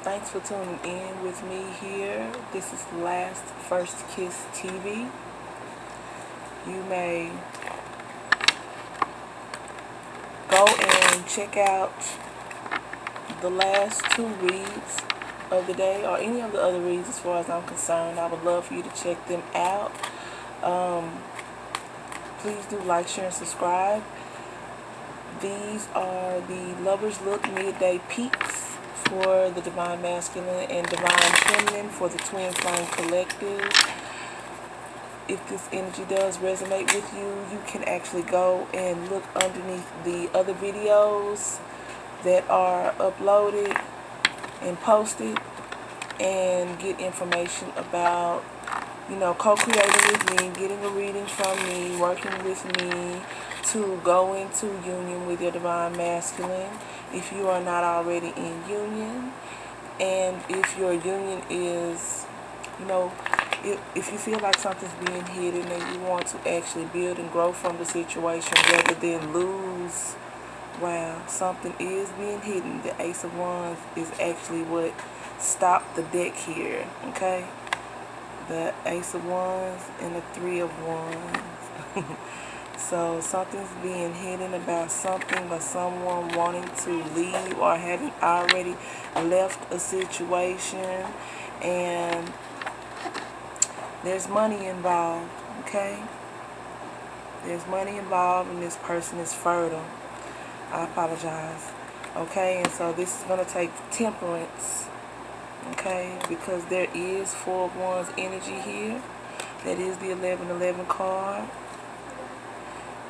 Thanks for tuning in with me here. This is Last First Kiss TV. You may go and check out the last 2 reads of the day, or any of the other reads as far as I'm concerned. I would love for you to check them out. Please do like, share, and subscribe. These are the Lover's Look Midday Peaks for the Divine Masculine and Divine Feminine for the Twinflame Collective. If this energy does resonate with you, you can actually go and look underneath the other videos that are uploaded and posted and get information about, co-creating with me, getting a reading from me, working with me to go into union with your Divine Masculine if you are not already in union. And if your union is, if you feel like something's being hidden and you want to actually build and grow from the situation rather than lose, wow, something is being hidden. The Ace of Wands is actually what stopped the deck here, okay? The Ace of Wands and the Three of Wands. So something's being hidden about something or someone wanting to leave or having already left a situation, and there's money involved, okay? There's money involved and this person is fertile. I apologize. Okay, and so this is going to take temperance, okay, because there is Four of Wands energy here. That is the 1111 card.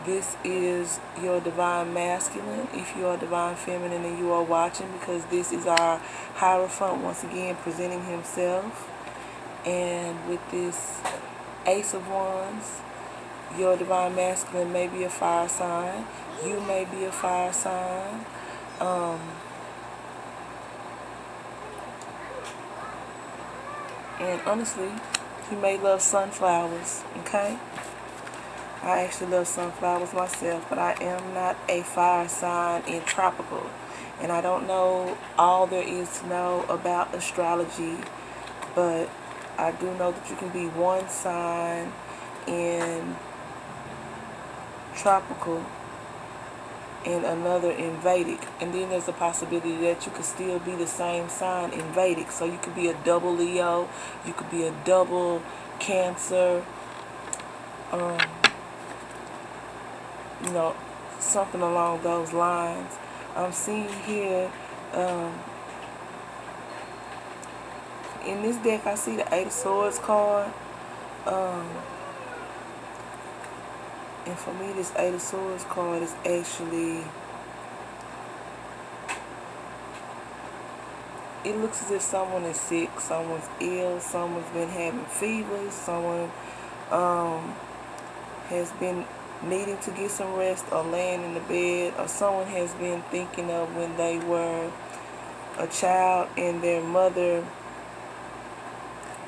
This is your Divine Masculine if you are Divine Feminine and you are watching, because this is our Hierophant once again presenting himself. And with this Ace of Wands, your Divine Masculine may be a fire sign. You may be a fire sign. And honestly, you may love sunflowers, okay? I actually love sunflowers myself, but I am not a fire sign in tropical. And I don't know all there is to know about astrology, but I do know that you can be one sign in tropical and another in Vedic, and then there's a possibility that you could still be the same sign in Vedic. So you could be a double Leo, you could be a double Cancer, something along those lines. I'm seeing here in this deck, I see the Eight of Swords card. And for me, this Eight of Swords card is actually, it looks as if someone is sick, someone's ill, someone's been having fevers, someone has been needing to get some rest or laying in the bed, or someone has been thinking of when they were a child and their mother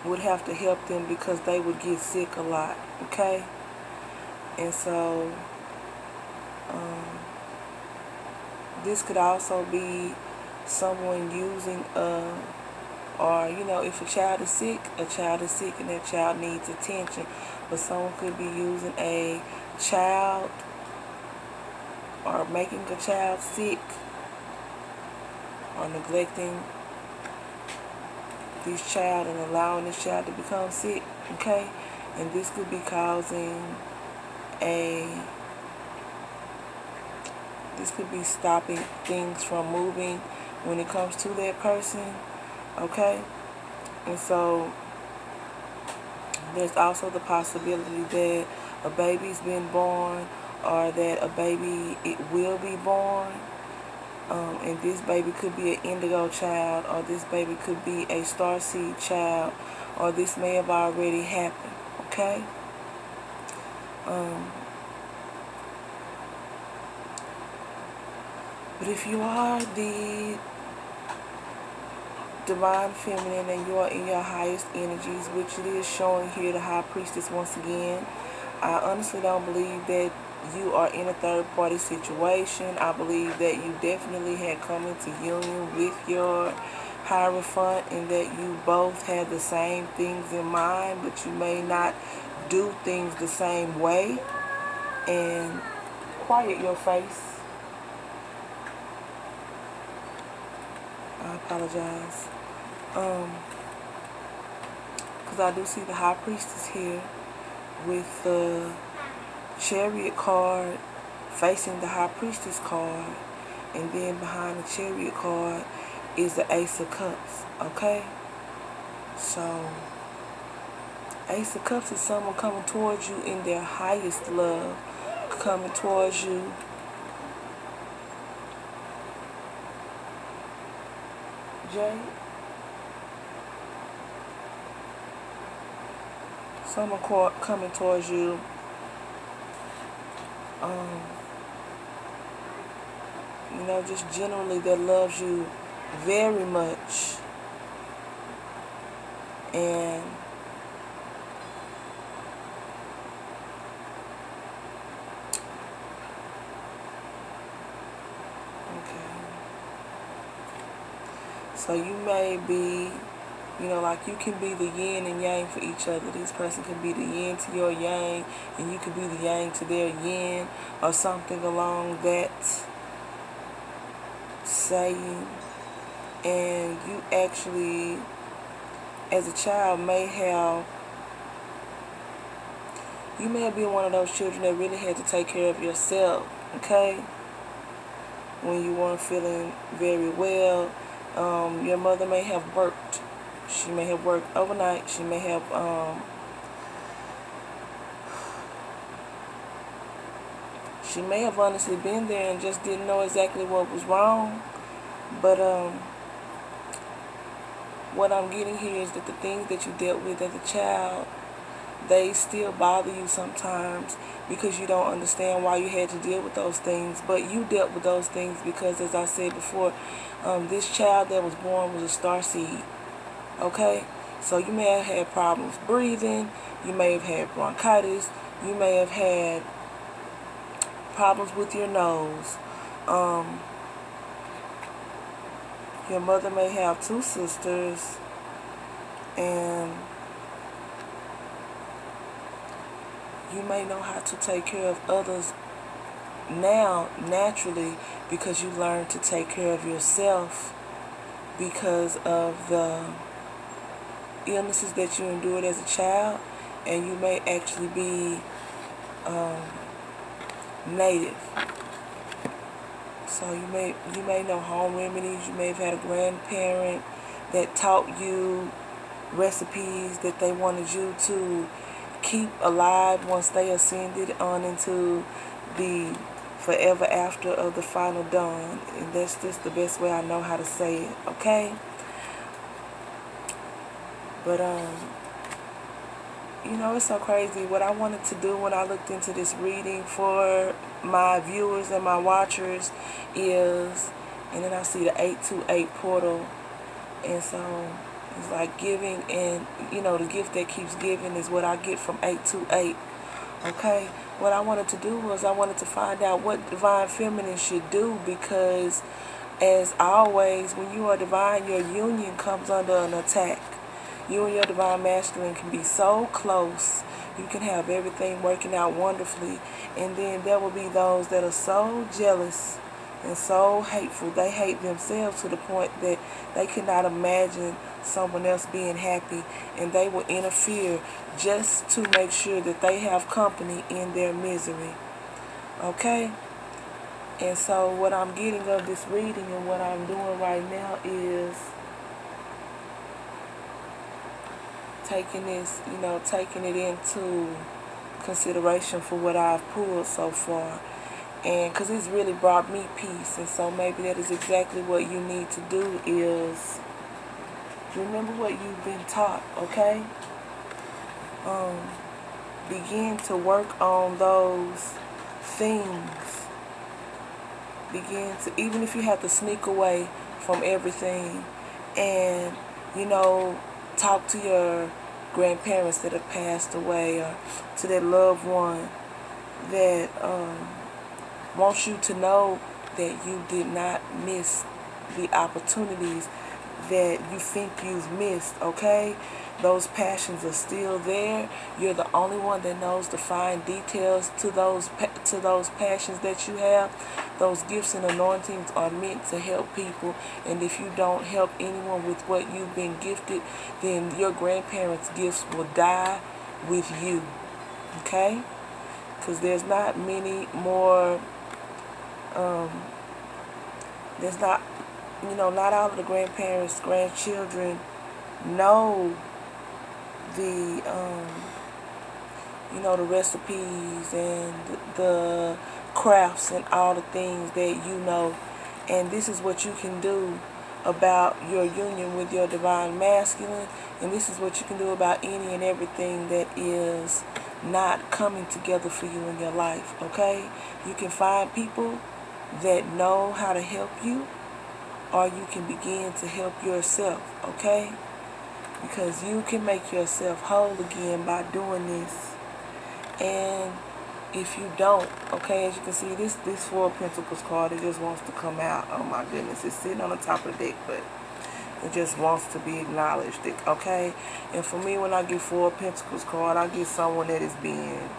would have to help them because they would get sick a lot, okay? And so this could also be someone using or if a child is sick and that child needs attention, but someone could be using a child or making a child sick or neglecting this child and allowing this child to become sick, okay? And this could be causing this could be stopping things from moving when it comes to that person, okay? And so there's also the possibility that a baby's been born, or that a baby, it will be born. And this baby could be an indigo child, or this baby could be a starseed child, or this may have already happened, okay? But if you are the Divine Feminine and you are in your highest energies, which it is showing here, the High Priestess once again, I honestly don't believe that you are in a third-party situation. I believe that you definitely had come into union with your Hierophant, in that you both have the same things in mind, but you may not do things the same way. And quiet your face. I apologize. Because I do see the High Priestess here with the Chariot card facing the High Priestess card, and then behind the Chariot card is the Ace of Cups. Okay, so Ace of Cups is someone coming towards you in their highest love, coming towards you Jade. Someone coming towards you you know, just generally that loves you very much. And so you may be, you know, like you can be the yin and yang for each other. This person can be the yin to your yang, and you can be the yang to their yin, or something along that saying. And you actually, as a child, may have been one of those children that really had to take care of yourself, okay? When you weren't feeling very well. Your mother may have worked. She may have worked overnight. She may have honestly been there and just didn't know exactly what was wrong. But what I'm getting here is that the things that you dealt with as a child, they still bother you sometimes because you don't understand why you had to deal with those things. But you dealt with those things because, as I said before, this child that was born was a starseed. Okay? So you may have had problems breathing. You may have had bronchitis. You may have had problems with your nose. Your mother may have 2 sisters. And you may know how to take care of others now naturally because you learned to take care of yourself because of the illnesses that you endured as a child. And you may actually be native. So you may know home remedies. You may have had a grandparent that taught you recipes that they wanted you to keep alive once they ascended on into the forever after of the final dawn. And that's just the best way I know how to say it, okay? But you know, it's so crazy. What I wanted to do when I looked into this reading for my viewers and my watchers is, and then I see the 828 portal, and so it's like giving, and you know, the gift that keeps giving is what I get from 828. Okay, what I wanted to do was I wanted to find out what Divine Feminine should do, because as always, when you are divine, your union comes under an attack. You and your Divine Masculine can be so close. You can have everything working out wonderfully. And then there will be those that are so jealous and so hateful. They hate themselves to the point that they cannot imagine someone else being happy. And they will interfere just to make sure that they have company in their misery. Okay? And so what I'm getting of this reading and what I'm doing right now is taking this, you know, taking it into consideration for what I've pulled so far. And because it's really brought me peace. And so maybe that is exactly what you need to do, is remember what you've been taught, okay? Begin to work on those things. Begin to, even if you have to sneak away from everything, and, you know, talk to your grandparents that have passed away, or to that loved one that wants you to know that you did not miss the opportunities that you think you've missed, okay? Those passions are still there. You're the only one that knows the fine details to those passions that you have. Those gifts and anointings are meant to help people, and if you don't help anyone with what you've been gifted, then your grandparents' gifts will die with you, okay? Because there's not many more, there's not, not all of the grandchildren know the, the recipes and the crafts and all the things that you know. And this is what you can do about your union with your divine masculine. And this is what you can do about any and everything that is not coming together for you in your life, okay? You can find people that know how to help you, or you can begin to help yourself, okay? Because you can make yourself whole again by doing this. And if you don't, okay, as you can see, this Four of Pentacles card, it just wants to come out. Oh my goodness, it's sitting on the top of the deck, but it just wants to be acknowledged, okay? And for me, when I get Four of Pentacles card, I get someone that is being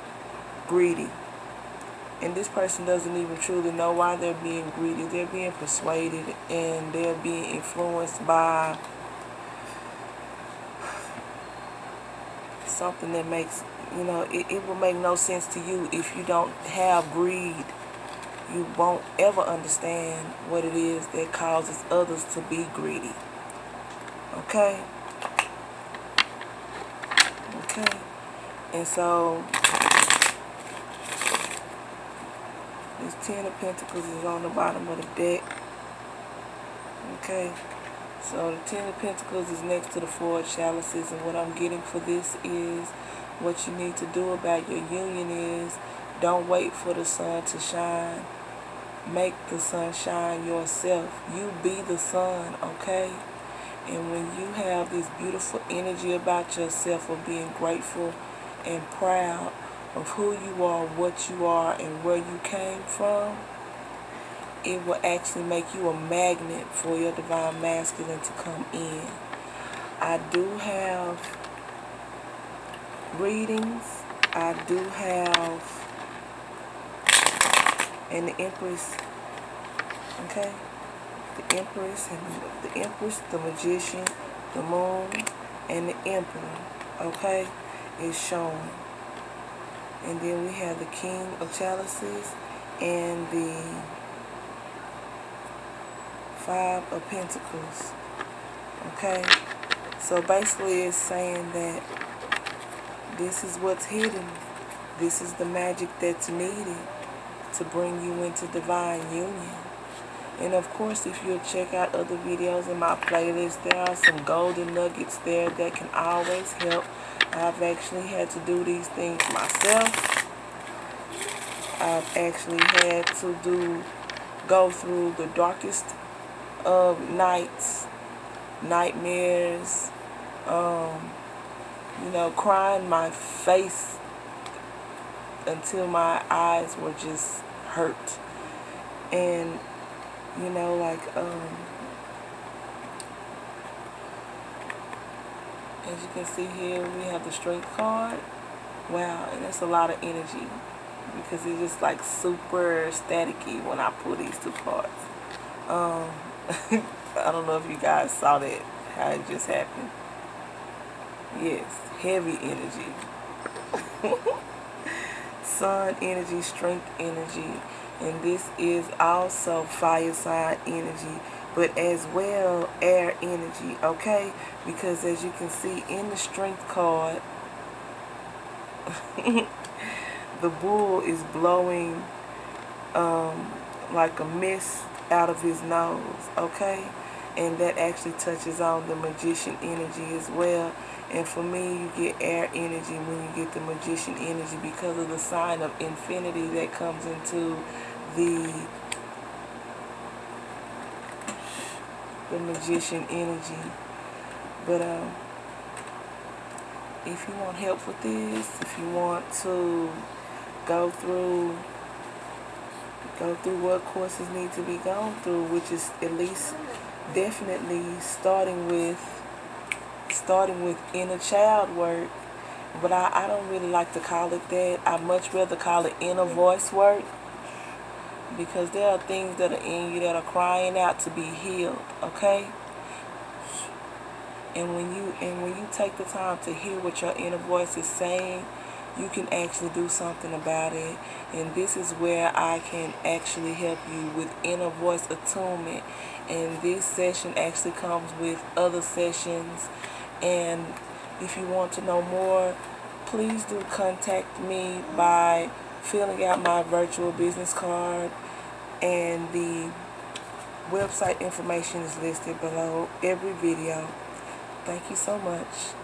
greedy. And this person doesn't even truly know why they're being greedy. They're being persuaded, and they're being influenced by something that makes, it will make no sense to you if you don't have greed. You won't ever understand what it is that causes others to be greedy. Okay? Okay. And so this Ten of Pentacles is on the bottom of the deck. Okay? So the Ten of Pentacles is next to the Four of Chalices, and what I'm getting for this is what you need to do about your union is don't wait for the sun to shine. Make the sun shine yourself. You be the sun, okay? And when you have this beautiful energy about yourself of being grateful and proud of who you are, what you are, and where you came from, it will actually make you a magnet for your divine masculine to come in. I do have readings. I do have, and the Empress, okay? The Empress, the Magician, the Moon, and the Emperor, okay, is showing. And then we have the King of Chalices and the Five of Pentacles, okay? So basically it's saying that this is what's hidden. This is the magic that's needed to bring you into divine union. And of course, if you'll check out other videos in my playlist, there are some golden nuggets there that can always help. I've actually had to do these things myself. I've actually had to go through the darkest of nights, nightmares, crying my face until my eyes were just hurt. And as you can see here, we have the Strength card. Wow, and that's a lot of energy because it's just like super staticky when I pull these two cards. I don't know if you guys saw that, how it just happened. Yes, heavy energy. Sun energy, strength energy. And this is also fire sign energy, but as well air energy, okay? Because as you can see in the Strength card, the bull is blowing like a mist out of his nose, okay? And that actually touches on the Magician energy as well. And for me, you get air energy when you get the Magician energy because of the sign of infinity that comes into the Magician energy. But if you want help with this, if you want to go through what courses need to be gone through, which is at least definitely starting with inner child work, but I don't really like to call it that. I much rather call it inner voice work, because there are things that are in you that are crying out to be healed, okay? And when you take the time to hear what your inner voice is saying, you can actually do something about it. And this is where I can actually help you with inner voice attunement. And this session actually comes with other sessions. And if you want to know more, please do contact me by filling out my virtual business card, and the website information is listed below every video. Thank you so much.